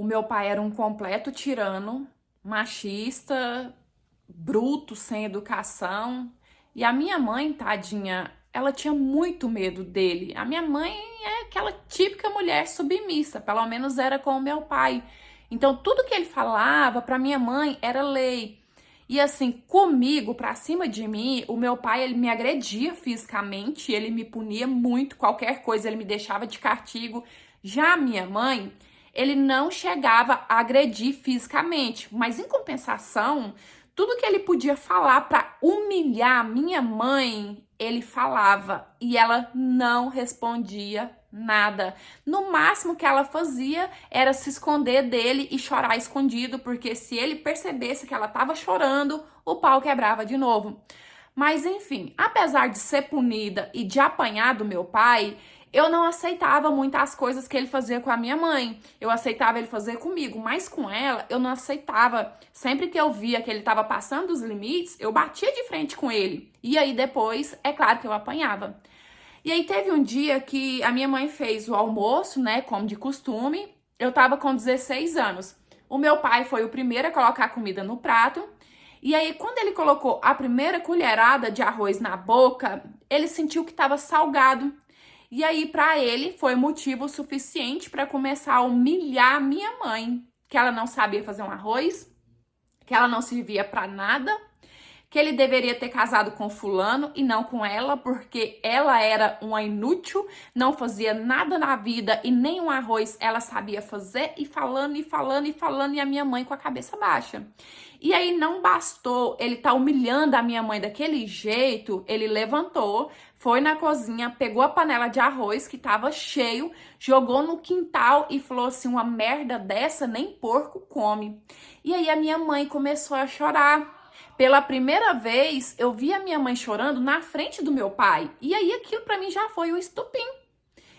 O meu pai era um completo tirano, machista, bruto, sem educação. E a minha mãe, tadinha, ela tinha muito medo dele. A minha mãe é aquela típica mulher submissa, pelo menos era com o meu pai. Então, tudo que ele falava para minha mãe era lei. E assim, comigo, pra cima de mim, o meu pai, ele me agredia fisicamente, ele me punia muito, qualquer coisa ele me deixava de castigo. Já a minha mãe, ele não chegava a agredir fisicamente, mas em compensação, tudo que ele podia falar pra humilhar a minha mãe, ele falava e ela não respondia nada. No máximo que ela fazia era se esconder dele e chorar escondido, porque se ele percebesse que ela estava chorando, o pau quebrava de novo. Mas enfim, apesar de ser punida e de apanhar do meu pai, eu não aceitava muitas coisas que ele fazia com a minha mãe. Eu aceitava ele fazer comigo, mas com ela eu não aceitava. Sempre que eu via que ele estava passando dos limites, eu batia de frente com ele. E aí depois, é claro que eu apanhava. E aí teve um dia que a minha mãe fez o almoço, né, como de costume. Eu tava com 16 anos. O meu pai foi o primeiro a colocar a comida no prato. E aí, quando ele colocou a primeira colherada de arroz na boca, ele sentiu que estava salgado. E aí, para ele, foi motivo suficiente para começar a humilhar a minha mãe, que ela não sabia fazer um arroz, que ela não servia para nada, que ele deveria ter casado com fulano e não com ela, porque ela era uma inútil, não fazia nada na vida e nem um arroz ela sabia fazer, e falando, e falando, e falando, e a minha mãe com a cabeça baixa. E aí não bastou ele tá humilhando a minha mãe daquele jeito, ele levantou, foi na cozinha, pegou a panela de arroz que tava cheio, jogou no quintal e falou assim: uma merda dessa nem porco come. E aí a minha mãe começou a chorar. Pela primeira vez, eu vi a minha mãe chorando na frente do meu pai. E aí aquilo pra mim já foi o estupim.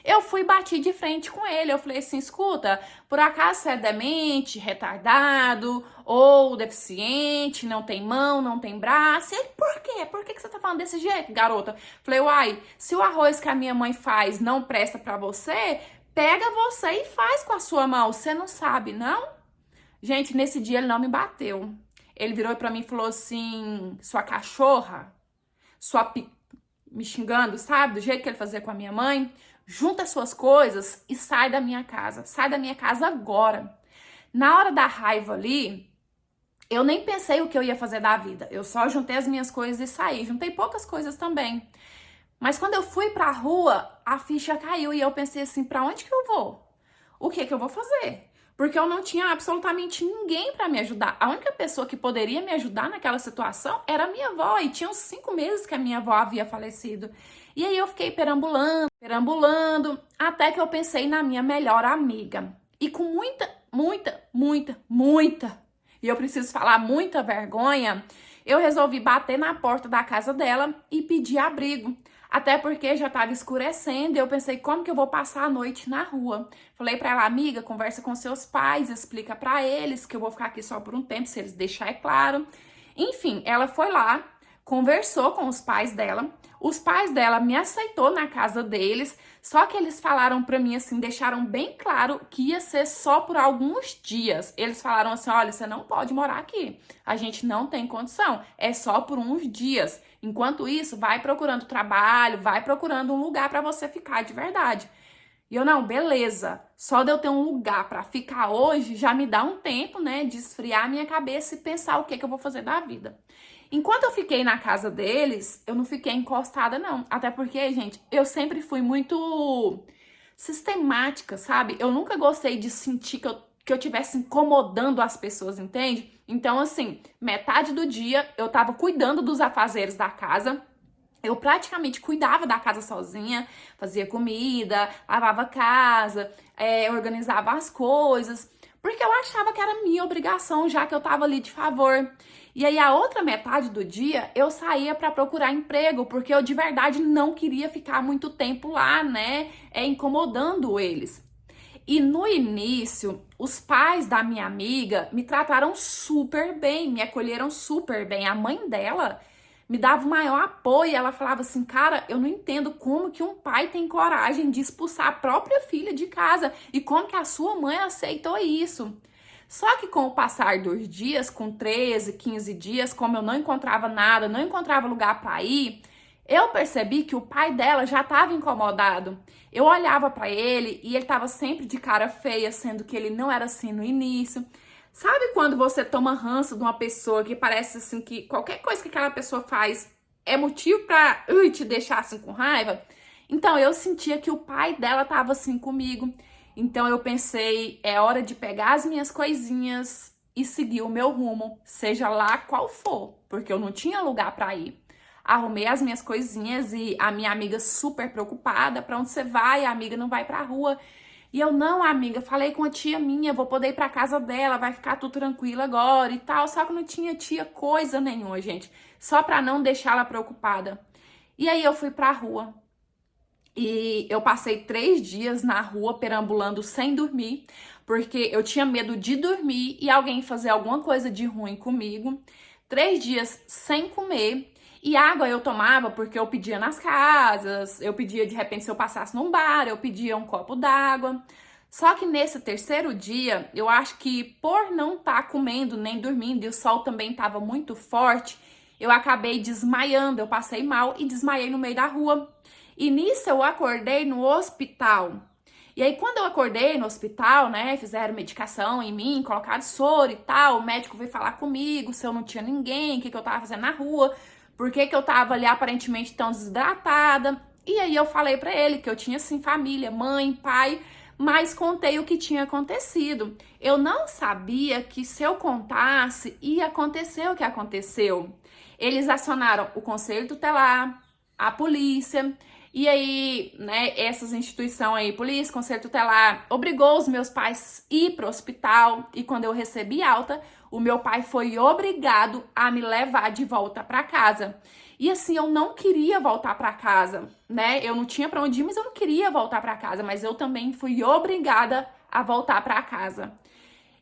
Eu fui e bati de frente com ele. Eu falei assim: escuta, por acaso você é demente, retardado, ou deficiente, não tem mão, não tem braço? E ele, por quê? Por que você tá falando desse jeito, garota? Falei: uai, se o arroz que a minha mãe faz não presta pra você, pega você e faz com a sua mão. Você não sabe, não? Gente, nesse dia ele não me bateu. Ele virou pra mim e falou assim: sua cachorra, me xingando, sabe? Do jeito que ele fazia com a minha mãe. Junta suas coisas e sai da minha casa. Sai da minha casa agora. Na hora da raiva ali, eu nem pensei o que eu ia fazer da vida. Eu só juntei as minhas coisas e saí. Juntei poucas coisas também. Mas quando eu fui pra rua, a ficha caiu e eu pensei assim: pra onde que eu vou? O que que eu vou fazer? Porque eu não tinha absolutamente ninguém para me ajudar. A única pessoa que poderia me ajudar naquela situação era a minha avó. E tinha uns 5 meses que a minha avó havia falecido. E aí eu fiquei perambulando, perambulando, até que eu pensei na minha melhor amiga. E com muita, e eu preciso falar, muita vergonha, eu resolvi bater na porta da casa dela e pedir abrigo. Até porque já estava escurecendo e eu pensei: como que eu vou passar a noite na rua? Falei para ela: amiga, conversa com seus pais, explica para eles que eu vou ficar aqui só por um tempo, se eles deixarem, é claro. Enfim, ela foi lá, conversou com os pais dela me aceitou na casa deles, só que eles falaram pra mim assim, deixaram bem claro que ia ser só por alguns dias. Eles falaram assim: olha, você não pode morar aqui, a gente não tem condição, é só por uns dias. Enquanto isso, vai procurando trabalho, vai procurando um lugar pra você ficar de verdade. E eu: não, beleza, só de eu ter um lugar pra ficar hoje já me dá um tempo, né, de esfriar a minha cabeça e pensar o que que eu vou fazer da vida. Enquanto eu fiquei na casa deles, eu não fiquei encostada, não. Até porque, gente, eu sempre fui muito sistemática, sabe? Eu nunca gostei de sentir que eu tivesse incomodando as pessoas, entende? Então, assim, metade do dia eu tava cuidando dos afazeres da casa. Eu praticamente cuidava da casa sozinha, fazia comida, lavava a casa, organizava as coisas, porque eu achava que era minha obrigação, já que eu tava ali de favor. E aí a outra metade do dia eu saía para procurar emprego, porque eu de verdade não queria ficar muito tempo lá, né, incomodando eles. E no início, os pais da minha amiga me trataram super bem, me acolheram super bem. A mãe dela me dava o maior apoio. Ela falava assim, cara, eu não entendo como que um pai tem coragem de expulsar a própria filha de casa e como que a sua mãe aceitou isso. Só que com o passar dos dias, com 13, 15 dias, como eu não encontrava nada, não encontrava lugar para ir, eu percebi que o pai dela já estava incomodado. Eu olhava para ele e ele estava sempre de cara feia, sendo que ele não era assim no início. Sabe quando você toma ranço de uma pessoa que parece assim que qualquer coisa que aquela pessoa faz é motivo pra te deixar assim com raiva? Então eu sentia que o pai dela tava assim comigo. Então eu pensei, é hora de pegar as minhas coisinhas e seguir o meu rumo, seja lá qual for, porque eu não tinha lugar pra ir. Arrumei as minhas coisinhas e a minha amiga super preocupada, pra onde você vai? A amiga não vai pra rua. E eu, não, amiga, falei com a tia minha, vou poder ir pra casa dela, vai ficar tudo tranquilo agora e tal. Só que não tinha tia coisa nenhuma, gente. Só pra não deixar ela preocupada. E aí eu fui pra rua. E eu passei 3 dias na rua perambulando sem dormir, porque eu tinha medo de dormir e alguém fazer alguma coisa de ruim comigo. 3 dias sem comer. E água eu tomava porque eu pedia nas casas, eu pedia de repente se eu passasse num bar, eu pedia um copo d'água. Só que nesse terceiro dia, eu acho que por não estar comendo nem dormindo e o sol também estava muito forte, eu acabei desmaiando, eu passei mal e desmaiei no meio da rua. E nisso eu acordei no hospital. E aí quando eu acordei no hospital, né, fizeram medicação em mim, colocaram soro e tal, o médico veio falar comigo se eu não tinha ninguém, o que eu tava fazendo na rua. Por que que eu tava ali aparentemente tão desidratada? E aí eu falei pra ele que eu tinha sim família, mãe, pai, mas contei o que tinha acontecido. Eu não sabia que se eu contasse ia acontecer o que aconteceu. Eles acionaram o conselho tutelar, a polícia, e aí, né, essas instituições aí, polícia, conselho tutelar, obrigou os meus pais a ir pro hospital, e quando eu recebi alta, o meu pai foi obrigado a me levar de volta para casa. E assim, eu não queria voltar para casa, né? Eu não tinha para onde ir, mas eu não queria voltar para casa, mas eu também fui obrigada a voltar para casa.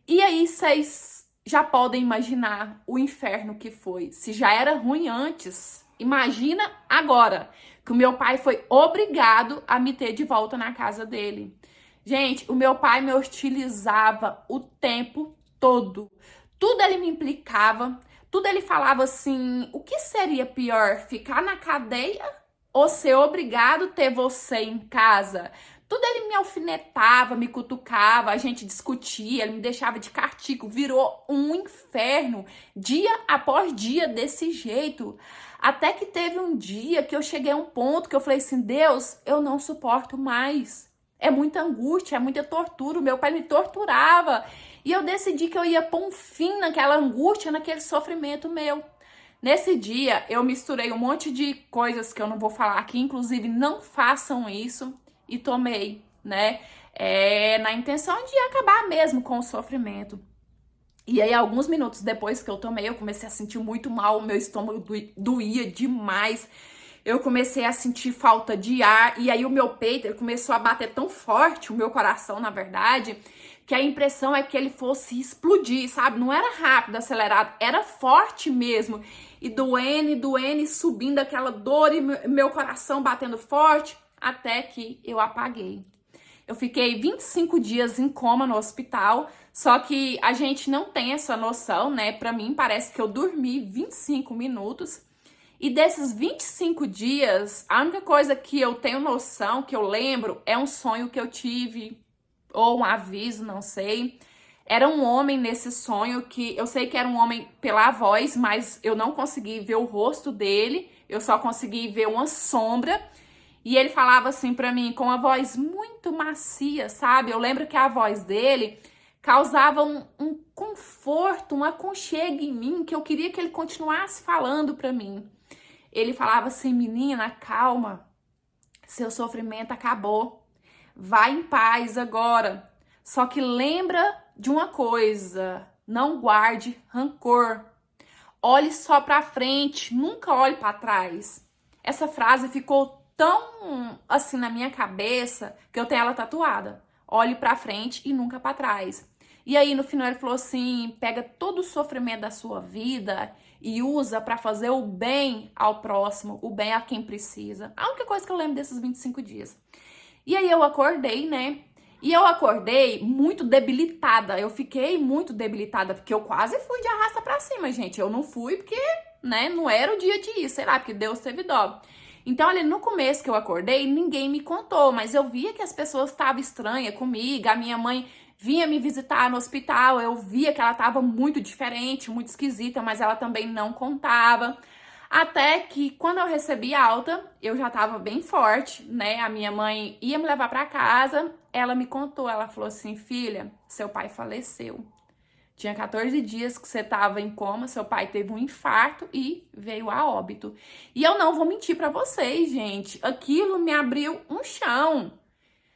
E aí, vocês já podem imaginar o inferno que foi. Se já era ruim antes, imagina agora, que o meu pai foi obrigado a me ter de volta na casa dele. Gente, o meu pai me hostilizava o tempo todo. Tudo ele me implicava, tudo ele falava assim, o que seria pior, ficar na cadeia ou ser obrigado a ter você em casa? Tudo ele me alfinetava, me cutucava, a gente discutia, ele me deixava de castigo, virou um inferno, dia após dia desse jeito. Até que teve um dia que eu cheguei a um ponto que eu falei assim, Deus, eu não suporto mais. É muita angústia, é muita tortura, o meu pai me torturava. E eu decidi que eu ia pôr um fim naquela angústia, naquele sofrimento meu. Nesse dia, eu misturei um monte de coisas que eu não vou falar aqui, inclusive não façam isso, e tomei, né? Na intenção de acabar mesmo com o sofrimento. E aí, alguns minutos depois que eu tomei, eu comecei a sentir muito mal, o meu estômago doía demais. Eu comecei a sentir falta de ar, e aí o meu peito ele começou a bater tão forte, o meu coração, na verdade, que a impressão é que ele fosse explodir, sabe? Não era rápido, acelerado, era forte mesmo. E doendo, subindo aquela dor e meu coração batendo forte, até que eu apaguei. Eu fiquei 25 dias em coma no hospital, só que a gente não tem essa noção, né? Pra mim, parece que eu dormi 25 minutos. E desses 25 dias, a única coisa que eu tenho noção, que eu lembro, é um sonho que eu tive, ou um aviso, não sei. Era um homem nesse sonho, que eu sei que era um homem pela voz, mas eu não consegui ver o rosto dele, eu só consegui ver uma sombra. E ele falava assim pra mim, com uma voz muito macia, sabe? Eu lembro que a voz dele causava um conforto, um aconchego em mim, que eu queria que ele continuasse falando pra mim. Ele falava assim, menina, calma, seu sofrimento acabou, vai em paz agora. Só que lembra de uma coisa, não guarde rancor. Olhe só pra frente, nunca olhe pra trás. Essa frase ficou tão assim na minha cabeça que eu tenho ela tatuada. Olhe pra frente e nunca pra trás. E aí no final ele falou assim: pega todo o sofrimento da sua vida e usa para fazer o bem ao próximo, o bem a quem precisa. A única coisa que eu lembro desses 25 dias. E aí eu acordei, né? E eu acordei muito debilitada. Eu fiquei muito debilitada, porque eu quase fui de arrasta pra cima, gente. Eu não fui porque, né, não era o dia de ir, sei lá, porque Deus teve dó. Então, ali no começo que eu acordei, ninguém me contou, mas eu via que as pessoas estavam estranhas comigo. A minha mãe vinha me visitar no hospital, eu via que ela estava muito diferente, muito esquisita, mas ela também não contava. Até que quando eu recebi alta, eu já tava bem forte, né? A minha mãe ia me levar pra casa, ela me contou, ela falou assim: filha, seu pai faleceu. Tinha 14 dias que você tava em coma, seu pai teve um infarto e veio a óbito. E eu não vou mentir pra vocês, gente, aquilo me abriu um chão.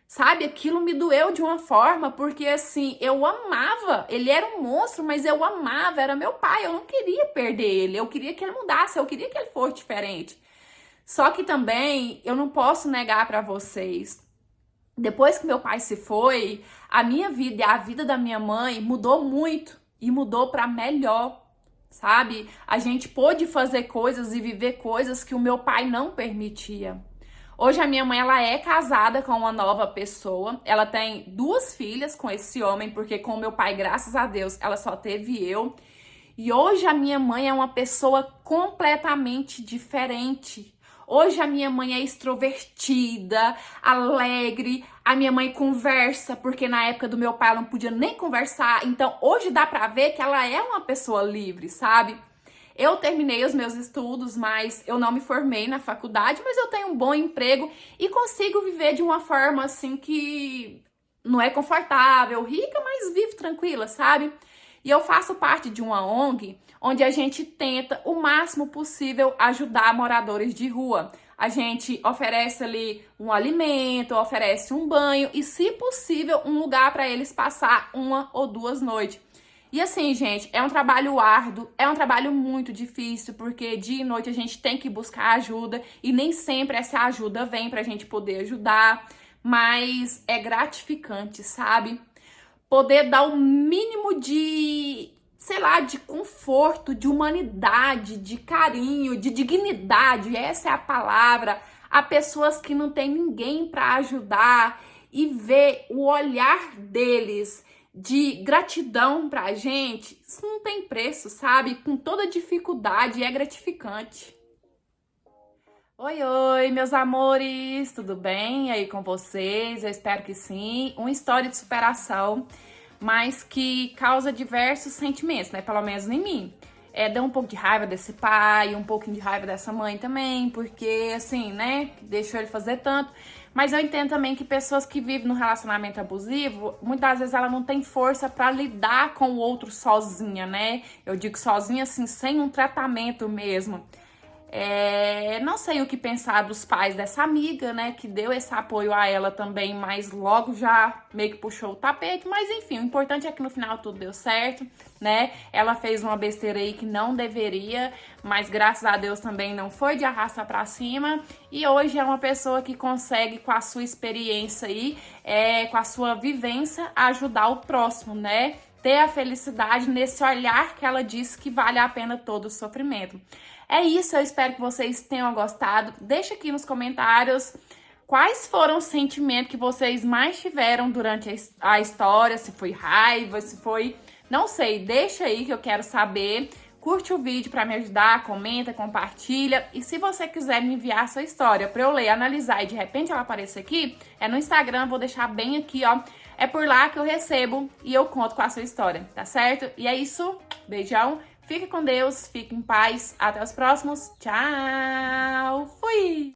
Sabe, aquilo me doeu de uma forma, porque assim, eu amava, ele era um monstro, mas eu amava, era meu pai, eu não queria perder ele, eu queria que ele mudasse, eu queria que ele fosse diferente. Só que também, eu não posso negar pra vocês, depois que meu pai se foi, a minha vida e a vida da minha mãe mudou muito, e mudou pra melhor, sabe? A gente pôde fazer coisas e viver coisas que o meu pai não permitia. Hoje a minha mãe, ela é casada com uma nova pessoa, ela tem 2 filhas com esse homem, porque com o meu pai, graças a Deus, ela só teve eu. E hoje a minha mãe é uma pessoa completamente diferente. Hoje a minha mãe é extrovertida, alegre, a minha mãe conversa, porque na época do meu pai ela não podia nem conversar, então hoje dá pra ver que ela é uma pessoa livre, sabe? Eu terminei os meus estudos, mas eu não me formei na faculdade, mas eu tenho um bom emprego e consigo viver de uma forma assim que não é confortável, rica, mas vivo tranquila, sabe? E eu faço parte de uma ONG onde a gente tenta o máximo possível ajudar moradores de rua. A gente oferece ali um alimento, oferece um banho e, se possível, um lugar para eles passar 1 ou 2 noites. E assim, gente, é um trabalho árduo, é um trabalho muito difícil, porque dia e noite a gente tem que buscar ajuda e nem sempre essa ajuda vem pra gente poder ajudar, mas é gratificante, sabe? Poder dar o mínimo de, sei lá, de conforto, de humanidade, de carinho, de dignidade, essa é a palavra, a pessoas que não tem ninguém pra ajudar e ver o olhar deles de gratidão pra gente, isso não tem preço, sabe? Com toda dificuldade, é gratificante. Oi, oi, meus amores, tudo bem aí com vocês? Eu espero que sim. Uma história de superação, mas que causa diversos sentimentos, né? Pelo menos em mim. Deu um pouco de raiva desse pai, um pouquinho de raiva dessa mãe também, porque assim, né, deixou ele fazer tanto. Mas eu entendo também que pessoas que vivem num relacionamento abusivo, muitas vezes ela não tem força pra lidar com o outro sozinha, né? Eu digo sozinha assim, sem um tratamento mesmo. Não sei o que pensar dos pais dessa amiga, né, que deu esse apoio a ela também, mas logo já meio que puxou o tapete, mas enfim, o importante é que no final tudo deu certo, né, ela fez uma besteira aí que não deveria, mas graças a Deus também não foi de arrasta pra cima, e hoje é uma pessoa que consegue, com a sua experiência aí, com a sua vivência, ajudar o próximo, né, ter a felicidade nesse olhar que ela disse que vale a pena todo o sofrimento. É isso, eu espero que vocês tenham gostado. Deixa aqui nos comentários quais foram os sentimentos que vocês mais tiveram durante a história, se foi raiva, se foi... Não sei, deixa aí que eu quero saber. Curte o vídeo para me ajudar, comenta, compartilha. E se você quiser me enviar a sua história para eu ler, analisar e de repente ela aparecer aqui, é no Instagram, vou deixar bem aqui, ó. É por lá que eu recebo e eu conto com a sua história, tá certo? E é isso, beijão. Fique com Deus, fique em paz. Até os próximos. Tchau! Fui!